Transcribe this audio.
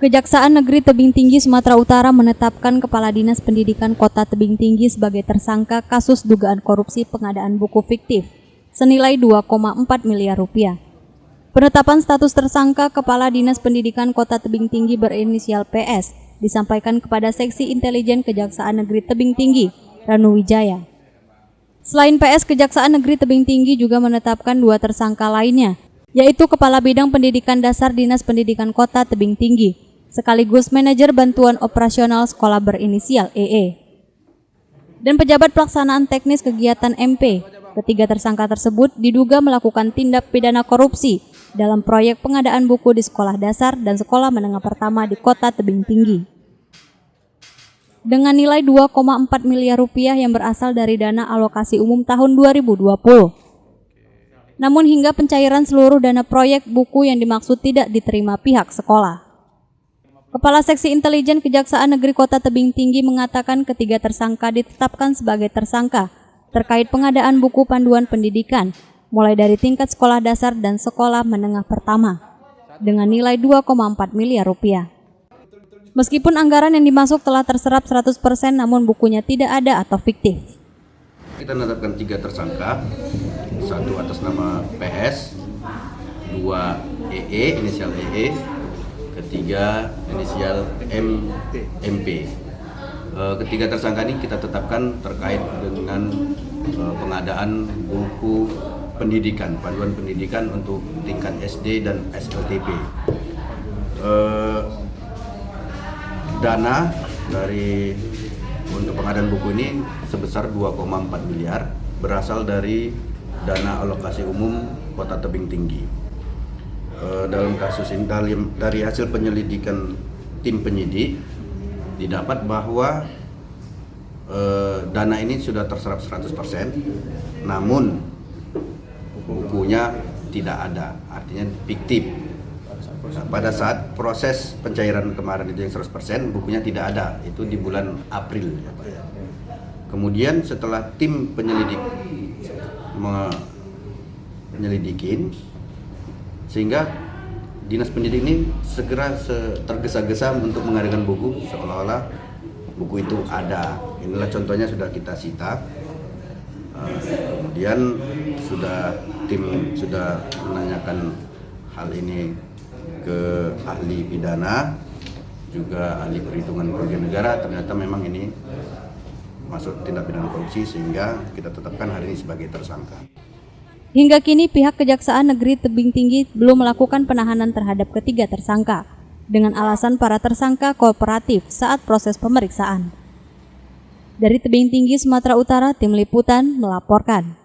Kejaksaan Negeri Tebing Tinggi Sumatera Utara menetapkan Kepala Dinas Pendidikan Kota Tebing Tinggi sebagai tersangka kasus dugaan korupsi pengadaan buku fiktif senilai 2,4 miliar rupiah. Penetapan status tersangka Kepala Dinas Pendidikan Kota Tebing Tinggi berinisial PS disampaikan kepada Seksi Intelijen Kejaksaan Negeri Tebing Tinggi, Ranu Wijaya. Selain PS, Kejaksaan Negeri Tebing Tinggi juga menetapkan 2 tersangka lainnya, yaitu Kepala Bidang Pendidikan Dasar Dinas Pendidikan Kota Tebing Tinggi, sekaligus Manajer Bantuan Operasional Sekolah berinisial EE, dan pejabat pelaksanaan teknis kegiatan MP. Ketiga tersangka tersebut diduga melakukan tindak pidana korupsi dalam proyek pengadaan buku di sekolah dasar dan sekolah menengah pertama di Kota Tebing Tinggi dengan nilai 2,4 miliar rupiah yang berasal dari dana alokasi umum tahun 2020. Namun hingga pencairan seluruh dana proyek buku yang dimaksud tidak diterima pihak sekolah. Kepala Seksi Intelijen Kejaksaan Negeri Kota Tebing Tinggi mengatakan ketiga tersangka ditetapkan sebagai tersangka terkait pengadaan buku panduan pendidikan mulai dari tingkat sekolah dasar dan sekolah menengah pertama dengan nilai 2,4 miliar rupiah. Meskipun anggaran yang dimasuk telah terserap 100%, namun bukunya tidak ada atau fiktif. Kita menetapkan 3 tersangka, 1 atas nama PS, 2 EE, inisial EE, ketiga inisial MP. Ketiga tersangka ini kita tetapkan terkait dengan pengadaan buku pendidikan, panduan pendidikan untuk tingkat SD dan SLTP. Dana dari untuk pengadaan buku ini sebesar 2,4 miliar berasal dari dana alokasi umum Kota Tebing Tinggi. Dalam kasus ini dari hasil penyelidikan tim penyidik didapat bahwa dana ini sudah terserap 100%, namun bukunya tidak ada, artinya fiktif. Pada saat proses pencairan kemarin itu yang 100%, bukunya tidak ada, itu di bulan April. Kemudian setelah tim penyelidik menyelidikin, sehingga Dinas Pendidik ini segera tergesa-gesa untuk mengadakan buku seolah-olah buku itu ada. Inilah contohnya sudah kita sita. Kemudian tim sudah menanyakan hal ini ke ahli pidana, juga ahli perhitungan kerugian negara. Ternyata memang ini masuk tindak pidana korupsi sehingga kita tetapkan hari ini sebagai tersangka. Hingga kini pihak Kejaksaan Negeri Tebing Tinggi belum melakukan penahanan terhadap ketiga tersangka dengan alasan para tersangka kooperatif saat proses pemeriksaan. Dari Tebing Tinggi, Sumatera Utara, Tim Liputan melaporkan.